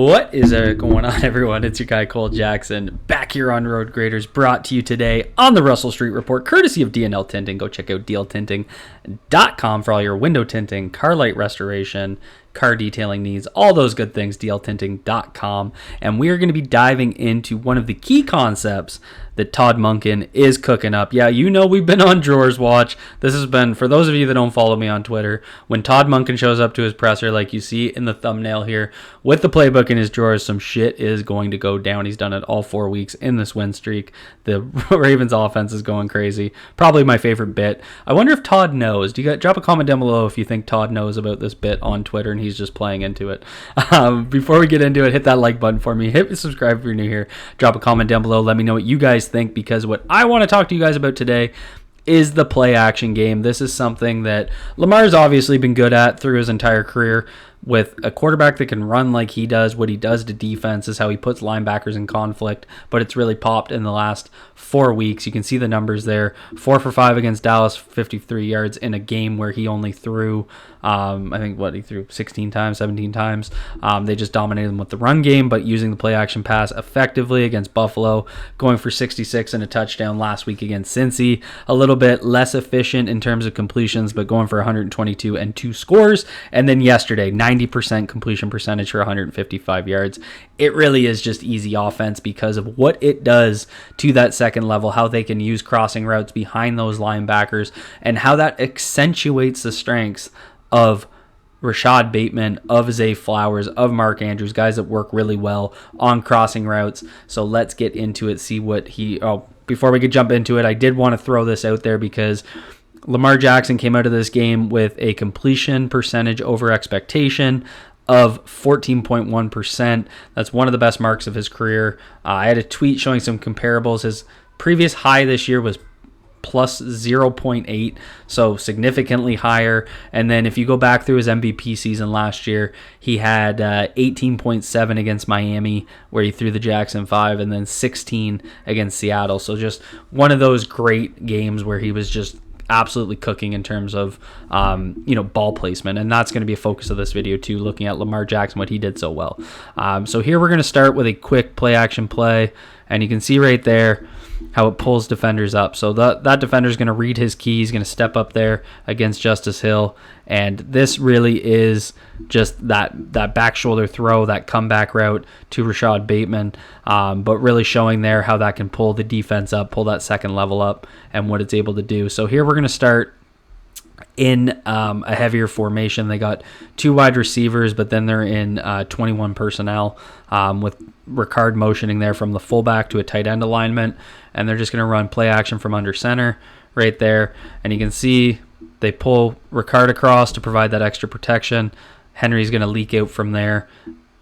What is going on, everyone? It's your guy Cole Jackson back here on Road Graders, brought to you today on the Russell Street Report, courtesy of DNL Tinting. Go check out dltinting.com for all your window tinting, car light restoration, car detailing needs, all those good things. dltinting.com. And we are going to be diving into one of the key concepts that Todd Monken is cooking up. Yeah, you know we've been on Drawers Watch. This has been, for those of you that don't follow me on Twitter, when Todd Monken shows up to his presser, like you see in the thumbnail here, with the playbook in his drawers, some shit is going to go down. He's done it all 4 weeks in this win streak. The Ravens offense is going crazy. Probably my favorite bit. I wonder if Todd knows. Drop a comment down below if you think Todd knows about this bit on Twitter and he's just playing into it. Before we get into it, hit that like button for me. Hit subscribe if you're new here. Drop a comment down below. Let me know what you guys think, because what I want to talk to you guys about today is the play action game. This is something that Lamar's obviously been good at through his entire career. With a quarterback that can run like he does, what he does to defense is how he puts linebackers in conflict, but it's really popped in the last 4 weeks. You can see the numbers there. 4 for 5 against Dallas, 53 yards in a game where he only threw, he threw 16 times, 17 times. They just dominated him with the run game, but using the play action pass effectively against Buffalo, going for 66 and a touchdown last week against Cincy. A little bit less efficient in terms of completions, but going for 122 and 2 scores. And then yesterday, 90% completion percentage for 155 yards. It really is just easy offense because of what it does to that second level, how they can use crossing routes behind those linebackers, and how that accentuates the strengths of Rashad Bateman, of Zay Flowers, of Mark Andrews, guys that work really well on crossing routes. So let's get into it, see what before we could jump into it, I did want to throw this out there because Lamar Jackson came out of this game with a completion percentage over expectation of 14.1%. That's one of the best marks of his career. I had a tweet showing some comparables. His previous high this year was plus 0.8, so significantly higher. And then if you go back through his MVP season last year, he had 18.7 against Miami, where he threw the Jackson 5, and then 16 against Seattle. So just one of those great games where he was just absolutely cooking in terms of ball placement, and that's going to be a focus of this video too, looking at Lamar Jackson, what he did so well. So here we're going to start with a quick play action play, and you can see right there how it pulls defenders up. So that defender is going to read his key. He's going to step up there against Justice Hill, and this really is just that back shoulder throw, that comeback route to Rashad Bateman, but really showing there how that can pull the defense up, pull that second level up, and what it's able to do. So here we're going to start in a heavier formation. They got 2 wide receivers, but then they're in 21 personnel with Ricard motioning there from the fullback to a tight end alignment, and they're just going to run play action from under center right there. And you can see they pull Ricard across to provide that extra protection. Henry's going to leak out from there.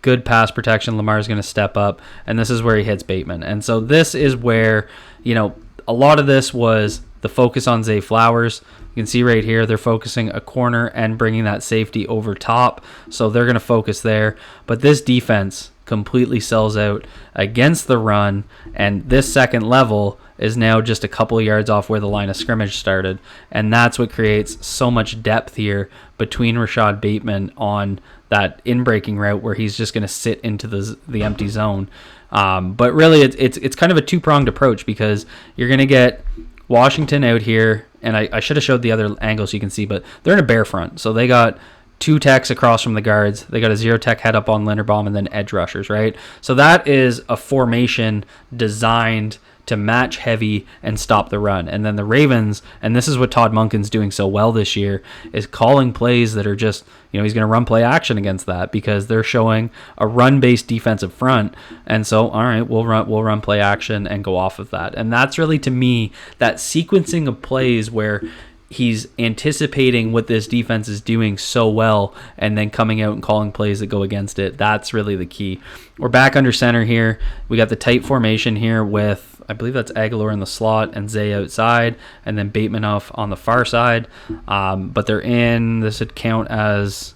Good pass protection. Lamar's going to step up, and this is where he hits Bateman. And so this is where, a lot of this was the focus on Zay Flowers. You can see right here, they're focusing a corner and bringing that safety over top. So they're going to focus there. But this defense completely sells out against the run, and this second level is now just a couple of yards off where the line of scrimmage started. And that's what creates so much depth here between Rashad Bateman on that in-breaking route where he's just going to sit into the empty zone. But really, it's kind of a two-pronged approach, because you're going to get Washington out here, and I should have showed the other angle so you can see, but they're in a bear front. So they got 2 techs across from the guards. They got a 0 tech head up on Linderbaum, and then edge rushers, right? So that is a formation designed to match heavy and stop the run. And then the Ravens, and this is what Todd Monken's doing so well this year, is calling plays that are just, he's going to run play action against that, because they're showing a run-based defensive front. And so, all right, we'll run play action and go off of that. And that's really, to me, that sequencing of plays where he's anticipating what this defense is doing so well and then coming out and calling plays that go against it. That's really the key. We're back under center here. We got the tight formation here with, I believe that's Aguilar in the slot and Zay outside, and then Bateman off on the far side. But they're in, this would count as,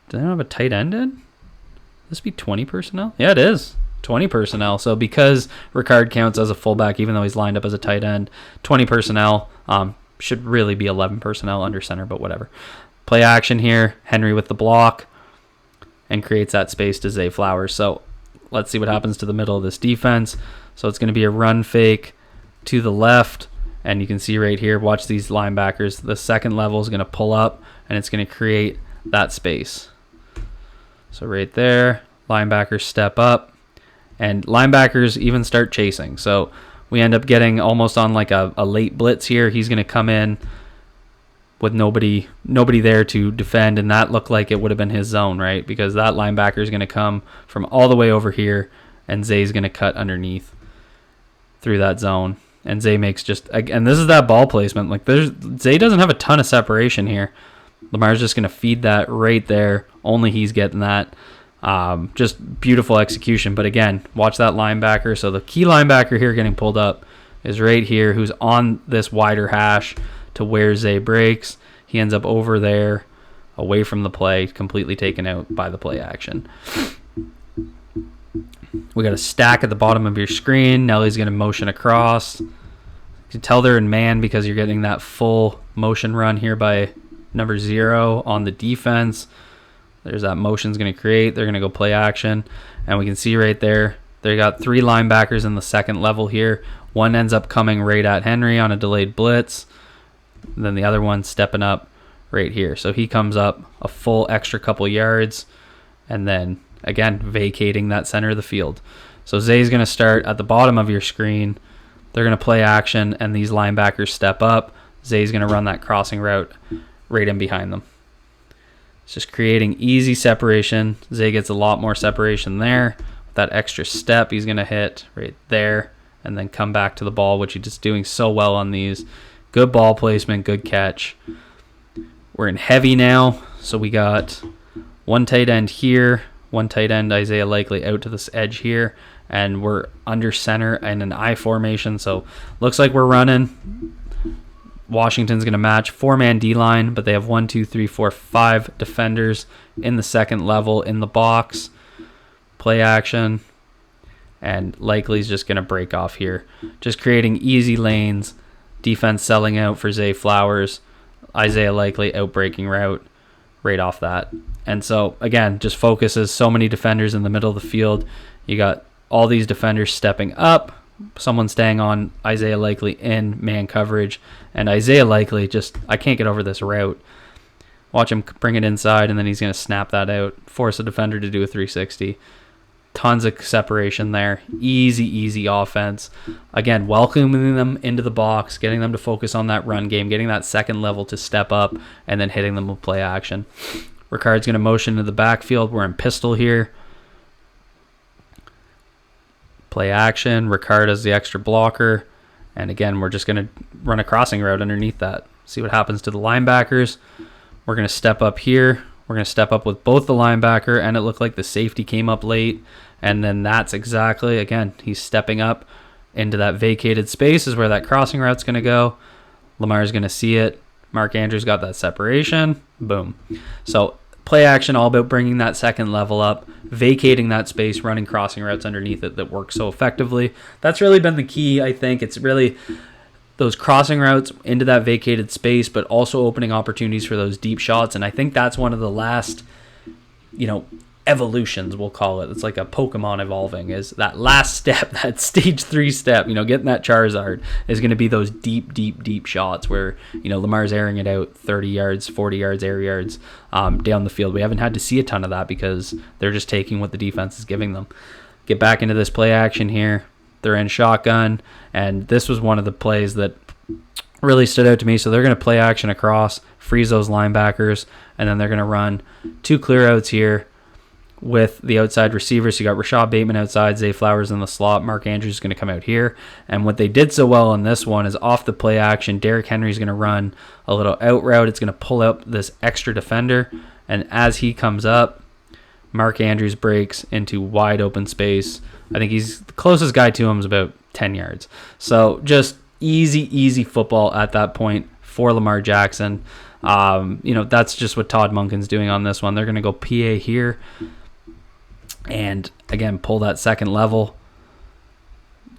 do they not have a tight end in? This be 20 personnel? Yeah, it is. 20 personnel. So because Ricard counts as a fullback, even though he's lined up as a tight end, 20 personnel, should really be 11 personnel under center, but whatever. Play action here. Henry with the block. and creates that space to Zay Flowers. So let's see what happens to the middle of this defense. So it's going to be a run fake to the left, and you can see right here, watch these linebackers. The second level is going to pull up, and it's going to create that space. So right there, linebackers step up, and linebackers even start chasing. So we end up getting almost on like a late blitz here. He's going to come in with nobody there to defend, and that looked like it would have been his zone, right? Because that linebacker is going to come from all the way over here, and Zay's going to cut underneath through that zone. And Zay makes just, and this is that ball placement. Like Zay doesn't have a ton of separation here. Lamar's just going to feed that right there. Only he's getting that. Just beautiful execution. But again, watch that linebacker. So the key linebacker here getting pulled up is right here, who's on this wider hash to where Zay breaks. He ends up over there, away from the play, completely taken out by the play action. We got a stack at the bottom of your screen. Nelly's going to motion across. You can tell they're in man because you're getting that full motion run here by number 0 on the defense. There's that motion's going to create. They're going to go play action. And we can see right there, they got 3 linebackers in the second level here. One ends up coming right at Henry on a delayed blitz. And then the other one stepping up right here. So he comes up a full extra couple yards, and then again vacating that center of the field. So Zay's going to start at the bottom of your screen. They're going to play action, and these linebackers step up. Zay's going to run that crossing route right in behind them. It's just creating easy separation. Zay gets a lot more separation there. With that extra step, he's going to hit right there and then come back to the ball, which he's just doing so well on these. Good ball placement, good catch. We're in heavy now, so we got one tight end here, one tight end, Isaiah Likely, out to this edge here, and we're under center in an I formation, so looks like we're running. Washington's going to match 4-man D-line, but they have 1, 2, 3, 4, 5 defenders in the second level in the box. Play action, and Likely's just going to break off here, just creating easy lanes. Defense selling out for Zay Flowers. Isaiah Likely outbreaking route right off that. And so, again, just focuses so many defenders in the middle of the field. You got all these defenders stepping up. Someone staying on Isaiah Likely in man coverage. And Isaiah Likely just, I can't get over this route. Watch him bring it inside, and then he's going to snap that out. Force a defender to do a 360. Tons of separation there. Easy offense. Again, welcoming them into the box, getting them to focus on that run game, getting that second level to step up, and then hitting them with play action. Ricard's going to motion to the backfield. We're in pistol here. Play action. Ricard is the extra blocker. And again, we're just going to run a crossing route underneath that. See what happens to the linebackers. We're going to step up here. We're going to step up with both the linebacker, and it looked like the safety came up late. And then that's exactly, again, he's stepping up into that vacated space is where that crossing route's going to go. Lamar's going to see it. Mark Andrews got that separation. Boom. So play action, all about bringing that second level up, vacating that space, running crossing routes underneath it that work so effectively. That's really been the key, I think. It's really those crossing routes into that vacated space, but also opening opportunities for those deep shots. And I think that's one of the last, evolutions, we'll call it. It's like a Pokemon evolving, is that last step, that stage 3 step, getting that Charizard is going to be those deep shots where, Lamar's airing it out 30 yards, 40 yards, air yards down the field. We haven't had to see a ton of that because they're just taking what the defense is giving them. Get back into this play action here. They're in shotgun, and this was one of the plays that really stood out to me. So they're going to play action across, freeze those linebackers, and then they're going to run 2 clear outs here with the outside receivers. So you got Rashad Bateman outside, Zay Flowers in the slot, Mark Andrews is going to come out here. And what they did so well on this one is off the play action, Derrick Henry's going to run a little out route. It's going to pull up this extra defender, and as he comes up, Mark Andrews breaks into wide open space. I think he's the closest guy to him is about 10 yards. So just easy football at that point for Lamar Jackson. That's just what Todd Monken's doing on this one. They're going to go PA here and, again, pull that second level.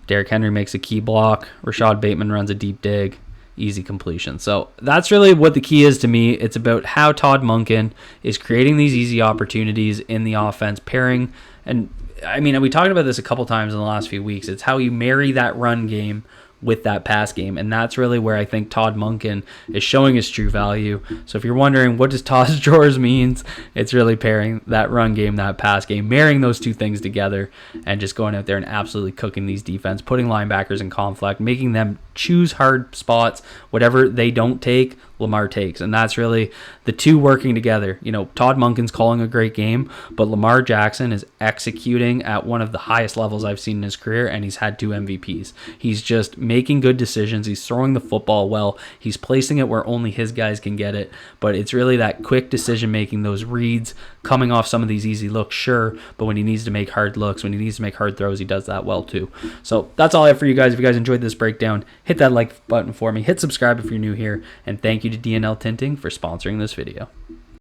Derrick Henry makes a key block. Rashad Bateman runs a deep dig. easy completion. So that's really what the key is to me. It's about how Todd Monken is creating these easy opportunities in the offense, pairing, and I mean, we talked about this a couple times in the last few weeks. It's how you marry that run game with that pass game, and that's really where I think Todd Monken is showing his true value. So if you're wondering what does Todd's drawers means, it's really pairing that run game, that pass game, marrying those two things together, and just going out there and absolutely cooking these defense, putting linebackers in conflict, making them choose hard spots. Whatever they don't take, Lamar takes, and that's really the two working together. You know, Todd Monken's calling a great game, but Lamar Jackson is executing at one of the highest levels I've seen in his career, and he's had 2 MVPs. He's just making good decisions. He's throwing the football well. He's placing it where only his guys can get it, but it's really that quick decision making, those reads, coming off some of these easy looks, sure, but when he needs to make hard looks, when he needs to make hard throws, he does that well too. So that's all I have for you guys. If you guys enjoyed this breakdown, hit that like button for me, hit subscribe if you're new here, and thank you to DNL Tinting for sponsoring this video.